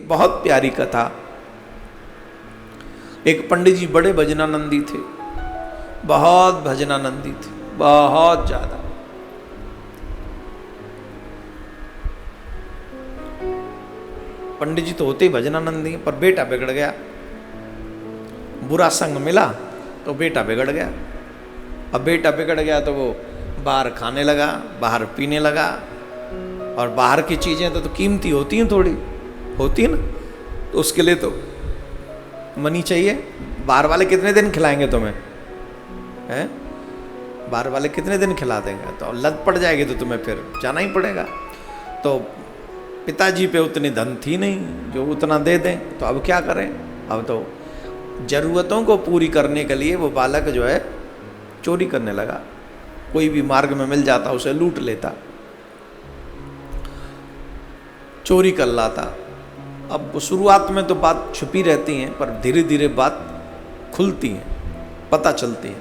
बहुत प्यारी कथा। एक पंडित जी बड़े भजनानंदी थे, बहुत भजनानंदी थे, बहुत ज्यादा। पंडित जी तो होते ही भजनानंदी, पर बेटा बिगड़ गया, बुरा संग मिला तो बेटा बिगड़ गया। अब बेटा बिगड़ गया तो वो बाहर खाने लगा, बाहर पीने लगा, और बाहर की चीजें तो कीमती होती हैं, थोड़ी होती है ना, तो उसके लिए तो मनी चाहिए। बाहर वाले कितने दिन खिलाएंगे तुम्हें, हैं? बाहर वाले कितने दिन खिला देंगे, तो लत पड़ जाएगी तो तुम्हें फिर जाना ही पड़ेगा। तो पिताजी पे उतनी धन थी नहीं जो उतना दे दें, तो अब क्या करें। अब तो जरूरतों को पूरी करने के लिए वो बालक जो है चोरी करने लगा, कोई भी मार्ग में मिल जाता उसे लूट लेता, चोरी कर लाता। अब शुरुआत में तो बात छुपी रहती है, पर धीरे धीरे बात खुलती है, पता चलती है।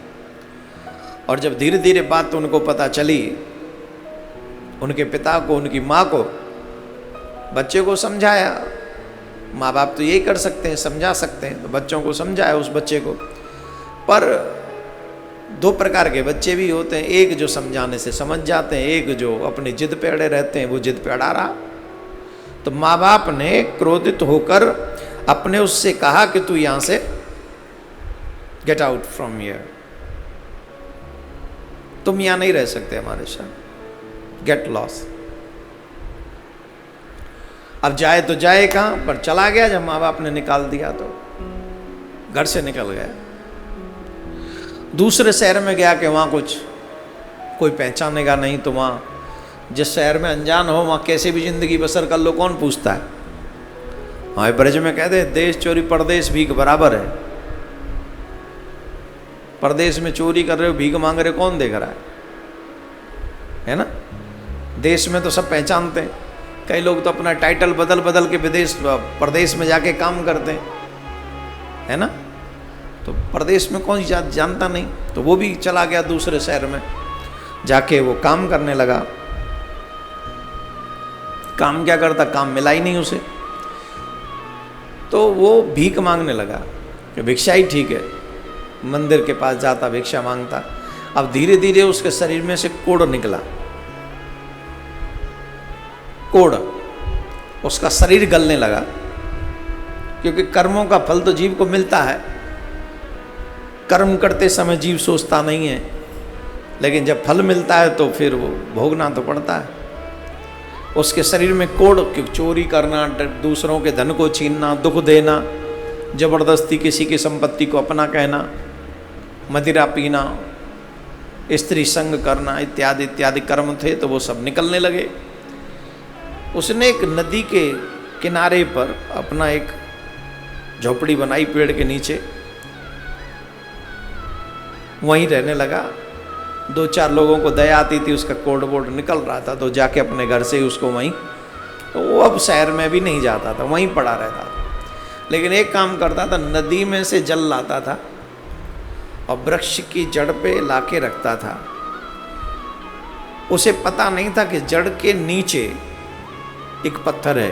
और जब धीरे धीरे बात उनको पता चली, उनके पिता को, उनकी माँ को, बच्चे को समझाया। माँ बाप तो यही कर सकते हैं, समझा सकते हैं, तो बच्चों को समझाया उस बच्चे को। पर दो प्रकार के बच्चे भी होते हैं, एक जो समझाने से समझ जाते हैं, एक जो अपनी जिद पे अड़े रहते हैं, वो जिद पे अड़ा रहा। तो माँ बाप ने क्रोधित होकर अपने उससे कहा कि तू यहां से गेट आउट फ्रॉम हियर, तुम यहां नहीं रह सकते हमारे साथ, गेट लॉस। अब जाए तो जाए कहां, पर चला गया। जब माँ बाप ने निकाल दिया तो घर से निकल गया, दूसरे शहर में गया कि वहां कुछ कोई पहचानेगा नहीं, तो वहां जिस शहर में अनजान हो वहां कैसे भी जिंदगी बसर कर लो, कौन पूछता है। हमारे ब्रज में कहते हैं देश चोरी परदेश भीख बराबर है। परदेश में चोरी कर रहे हो, भीख मांग रहे हो, कौन देख रहा है ना। देश में तो सब पहचानते हैं, कई लोग तो अपना टाइटल बदल बदल के विदेश प्रदेश में जाके काम करते हैं, है ना। तो प्रदेश में कौन जानता नहीं, तो वो भी चला गया दूसरे शहर में, जाके वो काम करने लगा। काम क्या करता, काम मिला ही नहीं उसे, तो वो भीख मांगने लगा कि भिक्षा ही ठीक है। मंदिर के पास जाता, भिक्षा मांगता। अब धीरे धीरे उसके शरीर में से कोढ़ निकला, कोढ़, उसका शरीर गलने लगा, क्योंकि कर्मों का फल तो जीव को मिलता है। कर्म करते समय जीव सोचता नहीं है, लेकिन जब फल मिलता है तो फिर वो भोगना तो पड़ता है। उसके शरीर में कोढ़, चोरी करना, दूसरों के धन को छीनना, दुख देना, जबरदस्ती किसी की संपत्ति को अपना कहना, मदिरा पीना, स्त्री संग करना, इत्यादि इत्यादि कर्म थे, तो वो सब निकलने लगे। उसने एक नदी के किनारे पर अपना एक झोपड़ी बनाई पेड़ के नीचे, वहीं रहने लगा। दो चार लोगों को दया आती थी, उसका कोढ़ वोढ़ निकल रहा था, तो जाके अपने घर से ही उसको वहीं, तो वो अब शहर में भी नहीं जाता था, वहीं पड़ा रहता था। लेकिन एक काम करता था, नदी में से जल लाता था और वृक्ष की जड़ पे लाके रखता था। उसे पता नहीं था कि जड़ के नीचे एक पत्थर है,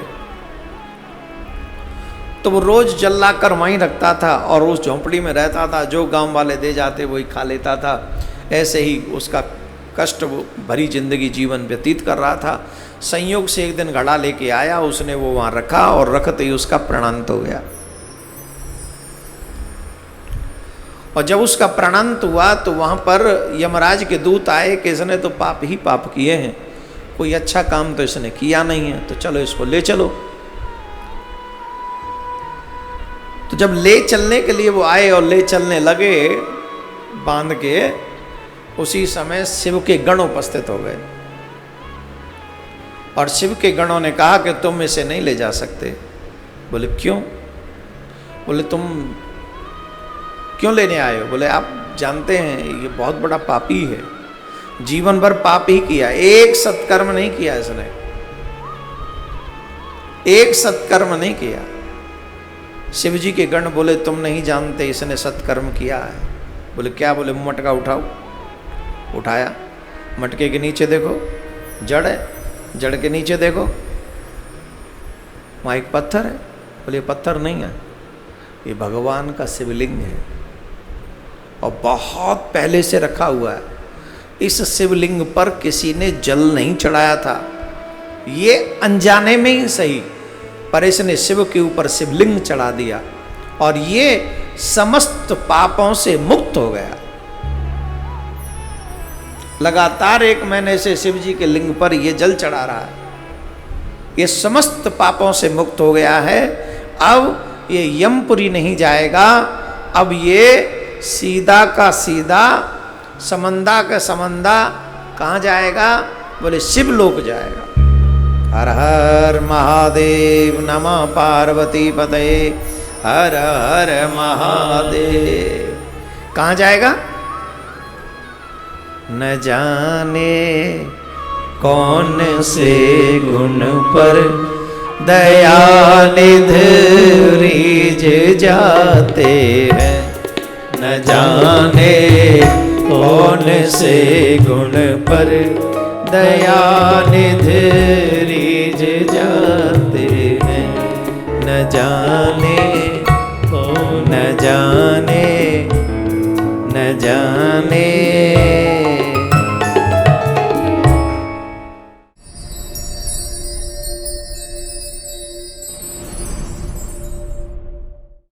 तो वो रोज जल लाकर वहीं रखता था और उस झोंपड़ी में रहता था। जो गांव वाले दे जाते वही खा लेता था। ऐसे ही उसका कष्ट भरी जिंदगी जीवन व्यतीत कर रहा था। संयोग से एक दिन घड़ा लेके आया, उसने वो वहां रखा और रखते ही उसका प्राणांत हो गया। और जब उसका प्राणांत हुआ तो वहां पर यमराज के दूत आए कि इसने तो पाप ही पाप किए हैं, कोई अच्छा काम तो इसने किया नहीं है, तो चलो इसको ले चलो। तो जब ले चलने के लिए वो आए और ले चलने लगे बांध के, उसी समय शिव के गण उपस्थित हो गए और शिव के गणों ने कहा कि तुम इसे नहीं ले जा सकते। बोले क्यों? बोले तुम क्यों लेने आए हो? बोले आप जानते हैं ये बहुत बड़ा पापी है, जीवन भर पाप ही किया, एक सत्कर्म नहीं किया इसने, एक सत्कर्म नहीं किया। शिव जी के गण बोले तुम नहीं जानते इसने सत्कर्म किया है। बोले क्या? बोले मटका उठाओ। उठाया, मटके के नीचे देखो जड़ है, जड़ के नीचे देखो वहाँ एक पत्थर है। बोले पत्थर नहीं है, ये भगवान का शिवलिंग है और बहुत पहले से रखा हुआ है। इस शिवलिंग पर किसी ने जल नहीं चढ़ाया था, ये अनजाने में ही सही, पर इसने शिव के ऊपर शिवलिंग चढ़ा दिया और ये समस्त पापों से मुक्त हो गया। लगातार 1 महीने से शिव जी के लिंग पर ये जल चढ़ा रहा है, ये समस्त पापों से मुक्त हो गया है। अब ये यमपुरी नहीं जाएगा, अब ये सीधा का सीधा समंदा का समंदा कहाँ जाएगा? बोले शिवलोक जाएगा। हर हर महादेव, नमः पार्वती पतये, हर हर महादेव। कहाँ जाएगा? न जाने कौन से गुण पर दयानिधि रीझ जाते हैं, न जाने कौन से गुण पर दयानिधि रीझ जाते हैं, न जाने न जाने न जाने